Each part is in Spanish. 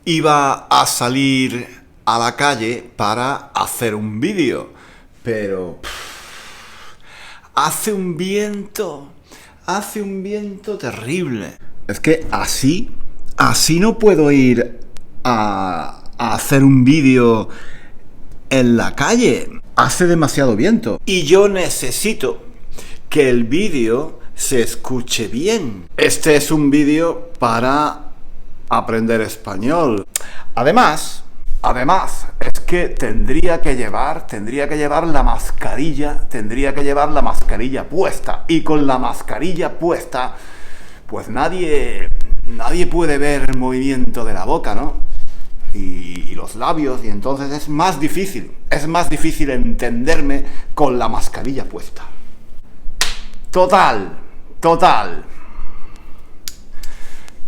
Iba a salir a la calle para hacer un vídeo, pero hace un viento terrible. Es que así no puedo ir a hacer un vídeo en la calle. Hace demasiado viento. Y yo necesito que el vídeo se escuche bien. Este es un vídeo para aprender español. Además, es que tendría que llevar la mascarilla puesta. Y con la mascarilla puesta, pues nadie puede ver el movimiento de la boca, ¿no? Y los labios, y entonces es más difícil entenderme con la mascarilla puesta. Total,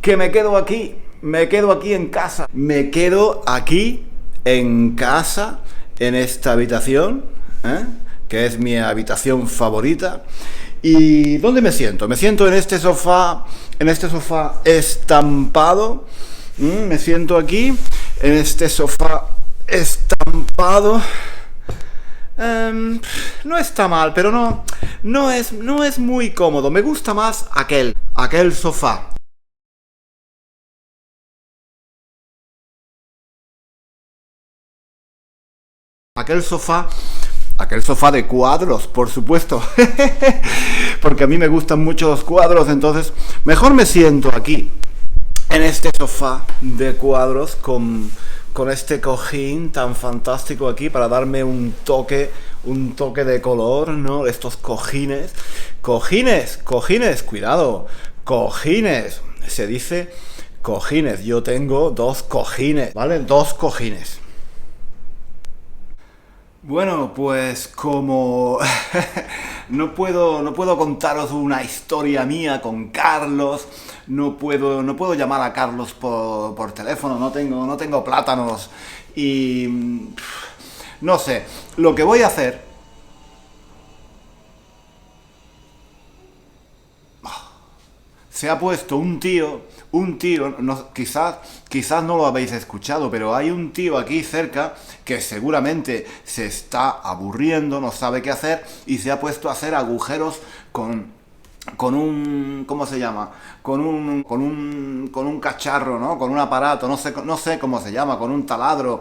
que me quedo aquí en casa. Me quedo aquí en casa, en esta habitación, que es mi habitación favorita. ¿Y dónde me siento? Me siento en este sofá estampado. Me siento aquí, en este sofá estampado. No está mal, pero no es muy cómodo. Me gusta más aquel sofá. Aquel sofá de cuadros, por supuesto. Porque a mí me gustan mucho los cuadros, entonces mejor me siento aquí, en este sofá de cuadros, con este cojín tan fantástico aquí para darme un toque de color, ¿no? Estos cojines, cuidado, cojines, se dice cojines. Yo tengo 2 cojines, ¿vale? 2 cojines. Bueno, pues como no puedo contaros una historia mía con Carlos, no puedo llamar a Carlos por teléfono, no tengo plátanos y no sé, lo que voy a hacer se ha puesto un tío, quizás no lo habéis escuchado, pero hay un tío aquí cerca que seguramente se está aburriendo, no sabe qué hacer, y se ha puesto a hacer agujeros con un, ¿cómo se llama? Con un cacharro, ¿no? Con un aparato, no sé cómo se llama, con un taladro.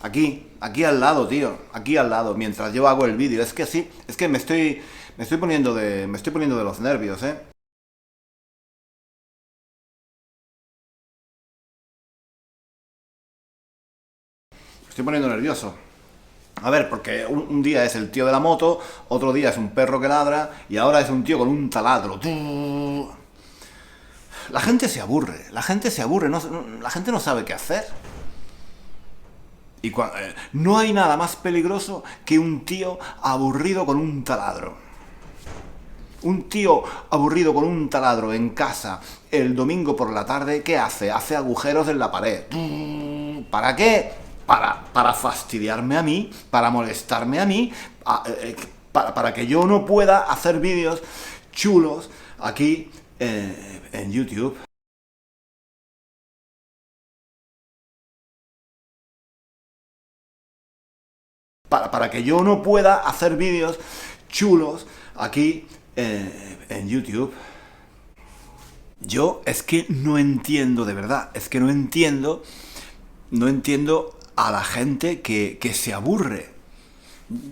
Aquí al lado, tío, aquí al lado, mientras yo hago el vídeo. Es que me estoy poniendo de los nervios, ¿eh? Me estoy poniendo nervioso. A ver, porque un día es el tío de la moto, otro día es un perro que ladra, y ahora es un tío con un taladro. La gente se aburre, la gente no sabe qué hacer. Y no hay nada más peligroso que un tío aburrido con un taladro. Un tío aburrido con un taladro en casa el domingo por la tarde, ¿qué hace? Hace agujeros en la pared. ¿Para qué? Para fastidiarme a mí, para molestarme a mí, para que yo no pueda hacer vídeos chulos aquí en YouTube. Para que yo no pueda hacer vídeos chulos aquí en YouTube. Yo es que no entiendo, de verdad, es que no entiendo a la gente que se aburre.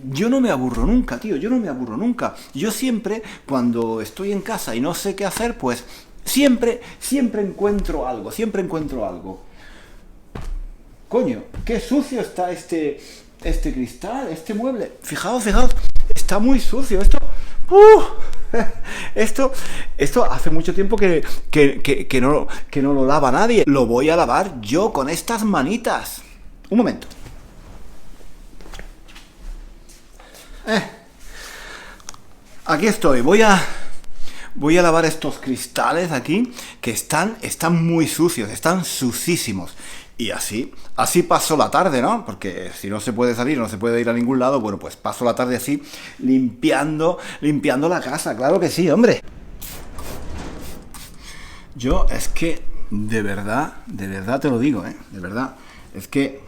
Yo no me aburro nunca, tío, yo no me aburro nunca. Yo siempre, cuando estoy en casa y no sé qué hacer, pues siempre encuentro algo, Coño, qué sucio está este cristal, este mueble. Fijaos, está muy sucio. Esto hace mucho tiempo que no lo lava nadie. Lo voy a lavar yo con estas manitas. Un momento. Aquí estoy. Voy a lavar estos cristales aquí, que están muy sucios, están sucísimos. Y así paso la tarde, ¿no? Porque si no se puede salir, no se puede ir a ningún lado, bueno, pues paso la tarde así, limpiando la casa, claro que sí, hombre. Yo es que, de verdad te lo digo, de verdad, es que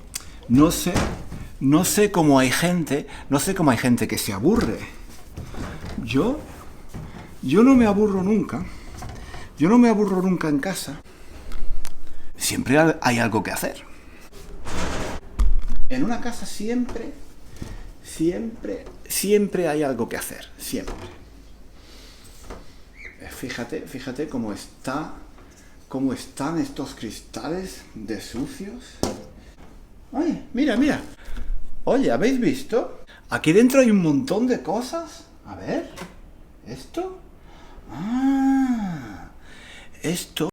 no sé, no sé cómo hay gente, no sé cómo hay gente que se aburre. Yo, yo no me aburro nunca, yo no me aburro nunca en casa. Siempre hay algo que hacer. En una casa siempre hay algo que hacer, siempre. Fíjate cómo están estos cristales de sucios. Ay, mira. Oye, ¿habéis visto? Aquí dentro hay un montón de cosas. A ver, ¿esto? Ah, esto.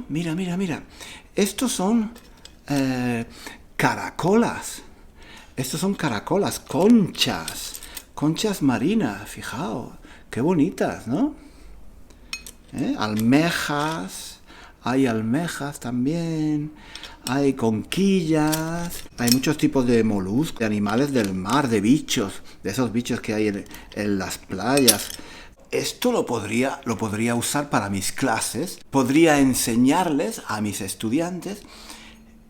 Mira. Estos son caracolas. Estos son caracolas, conchas marinas, fijaos, qué bonitas, ¿no? Almejas, hay almejas también, hay conquillas, hay muchos tipos de moluscos, de animales del mar, de bichos, de esos bichos que hay en las playas. Esto lo podría usar para mis clases, podría enseñarles a mis estudiantes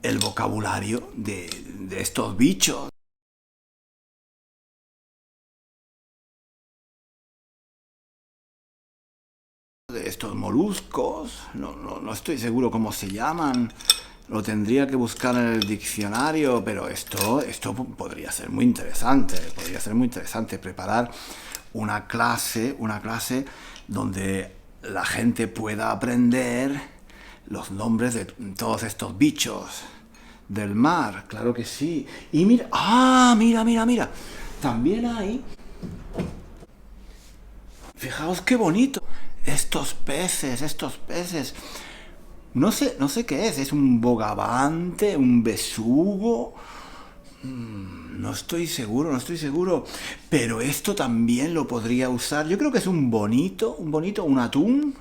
el vocabulario de estos bichos. De estos moluscos, no estoy seguro cómo se llaman, lo tendría que buscar en el diccionario, pero esto podría ser muy interesante, preparar una clase donde la gente pueda aprender los nombres de todos estos bichos del mar, claro que sí. Y mira, mira, también hay, fijaos qué bonito, estos peces. No sé qué es un bogavante, un besugo. No estoy seguro. Pero esto también lo podría usar. Yo creo que es un bonito, un atún.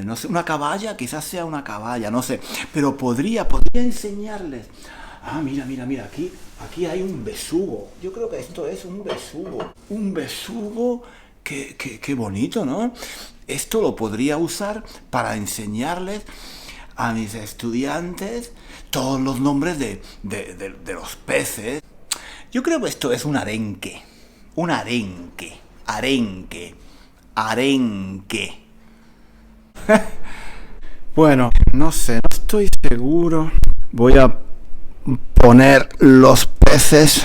No sé, una caballa, quizás sea una caballa, no sé. Pero podría enseñarles. Ah, mira, aquí hay un besugo. Yo creo que esto es un besugo. Un besugo. Qué bonito, ¿no? Esto lo podría usar para enseñarles a mis estudiantes todos los nombres de los peces. Yo creo que esto es un arenque. Arenque. Bueno, no sé, no estoy seguro. Voy a poner los peces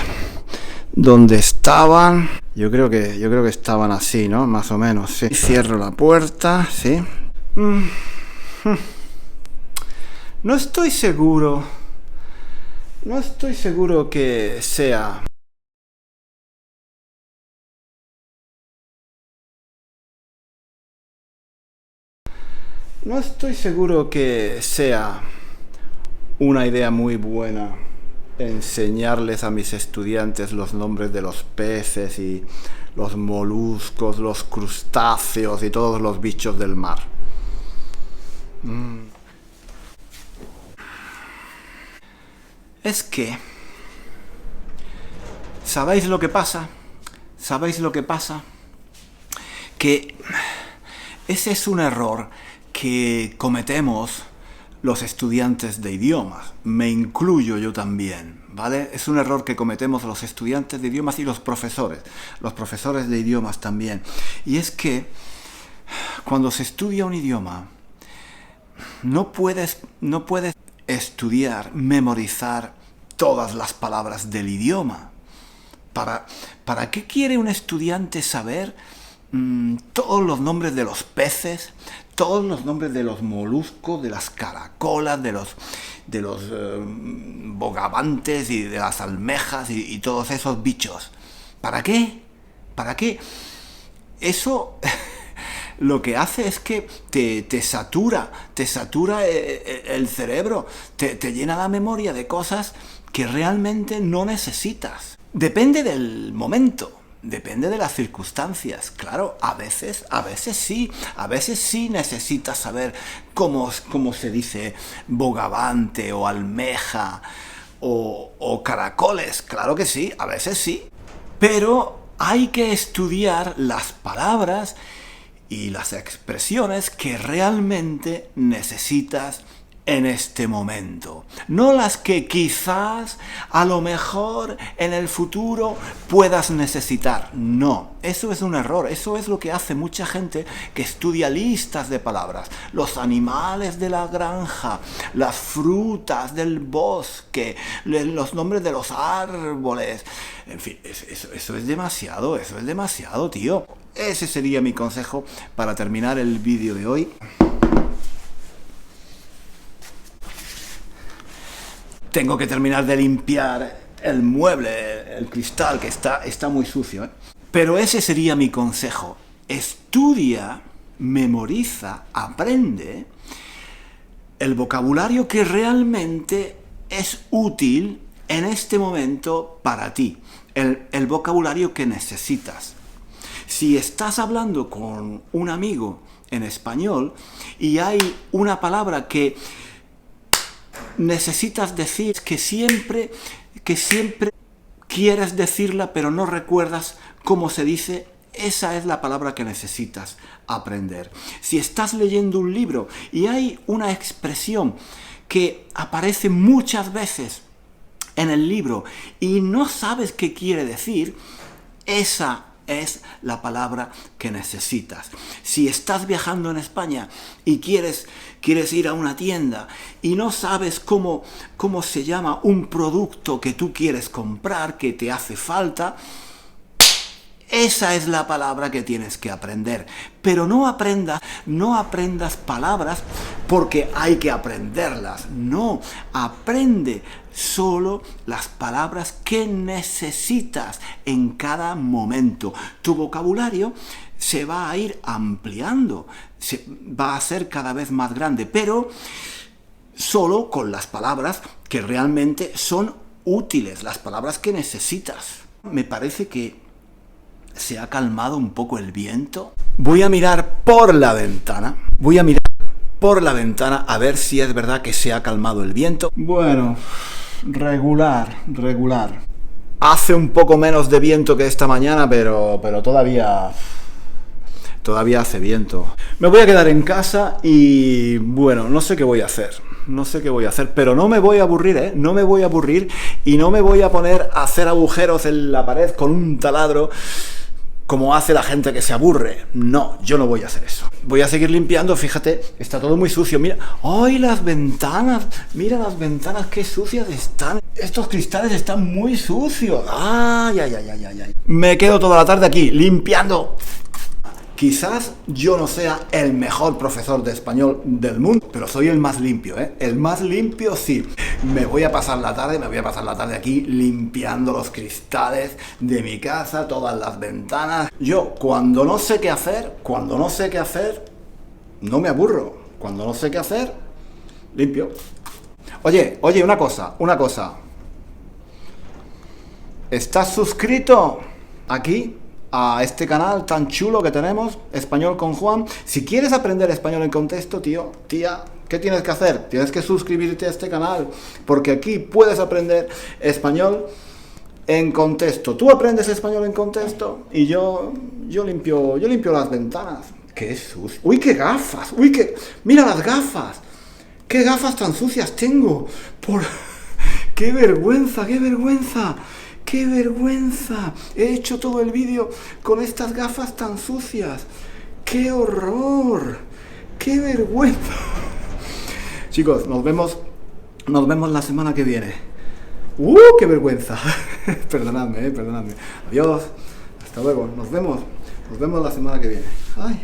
donde estaban. Yo creo que estaban así, ¿no? Más o menos, sí. Cierro la puerta, sí. No estoy seguro. No estoy seguro que sea. No estoy seguro que sea una idea muy buena enseñarles a mis estudiantes los nombres de los peces y los moluscos, los crustáceos y todos los bichos del mar. Es que... ¿Sabéis lo que pasa? Que ese es un error que cometemos los estudiantes de idiomas, me incluyo yo también, ¿vale? Es un error que cometemos los estudiantes de idiomas y los profesores de idiomas también. Y es que cuando se estudia un idioma, no puedes estudiar, memorizar todas las palabras del idioma. ¿Para qué quiere un estudiante saber todos los nombres de los peces, todos los nombres de los moluscos, de las caracolas, de los bogavantes y de las almejas y todos esos bichos? ¿Para qué? Eso lo que hace es que te satura el cerebro, te llena la memoria de cosas que realmente no necesitas. Depende del momento. Depende de las circunstancias, claro, a veces sí necesitas saber cómo se dice bogavante o almeja o caracoles, claro que sí, a veces sí. Pero hay que estudiar las palabras y las expresiones que realmente necesitas en este momento. No las que quizás, a lo mejor, en el futuro puedas necesitar. No, eso es un error. Eso es lo que hace mucha gente que estudia listas de palabras. Los animales de la granja, las frutas del bosque, los nombres de los árboles. En fin, eso es demasiado, tío. Ese sería mi consejo para terminar el vídeo de hoy. Tengo que terminar de limpiar el mueble, el cristal, que está muy sucio, ¿eh? Pero ese sería mi consejo. Estudia, memoriza, aprende el vocabulario que realmente es útil en este momento para ti. El vocabulario que necesitas. Si estás hablando con un amigo en español y hay una palabra que necesitas decir, que siempre quieres decirla pero no recuerdas cómo se dice, esa es la palabra que necesitas aprender. Si estás leyendo un libro y hay una expresión que aparece muchas veces en el libro y no sabes qué quiere decir, esa es la palabra que necesitas. Si estás viajando en España y quieres ir a una tienda y no sabes cómo se llama un producto que tú quieres comprar, que te hace falta, esa es la palabra que tienes que aprender. Pero no aprendas palabras porque hay que aprenderlas. No, aprende solo las palabras que necesitas en cada momento. Tu vocabulario se va a ir ampliando, va a ser cada vez más grande, pero solo con las palabras que realmente son útiles, las palabras que necesitas. Me parece que se ha calmado un poco el viento. Voy a mirar por la ventana. A ver si es verdad que se ha calmado el viento. Bueno, regular. Hace un poco menos de viento que esta mañana, pero todavía hace viento. Me voy a quedar en casa y, bueno, no sé qué voy a hacer, pero no me voy a aburrir, ¿eh? No me voy a aburrir y no me voy a poner a hacer agujeros en la pared con un taladro como hace la gente que se aburre. No, yo no voy a hacer eso. Voy a seguir limpiando, fíjate, está todo muy sucio. Mira, ¡ay, las ventanas! Mira las ventanas, qué sucias están. Estos cristales están muy sucios. ¡Ay! Me quedo toda la tarde aquí, limpiando. Quizás yo no sea el mejor profesor de español del mundo, pero soy el más limpio, ¿eh? El más limpio, sí. Me voy a pasar la tarde aquí limpiando los cristales de mi casa, todas las ventanas. Yo, cuando no sé qué hacer, no me aburro. Cuando no sé qué hacer, limpio. Oye, una cosa. ¿Estás suscrito aquí a este canal tan chulo que tenemos, Español con Juan? Si quieres aprender español en contexto, tío, tía, ¿qué tienes que hacer? Tienes que suscribirte a este canal, porque aquí puedes aprender español en contexto. Tú aprendes español en contexto y yo limpio las ventanas. ¡Qué sucio! ¡Uy, qué gafas! ¡Mira las gafas! ¡Qué gafas tan sucias tengo! ¡Qué vergüenza! ¡Qué vergüenza! He hecho todo el vídeo con estas gafas tan sucias. ¡Qué horror! ¡Qué vergüenza! Chicos, nos vemos la semana que viene. ¡Qué vergüenza! Perdonadme. Adiós. Hasta luego. Nos vemos la semana que viene. ¡Ay!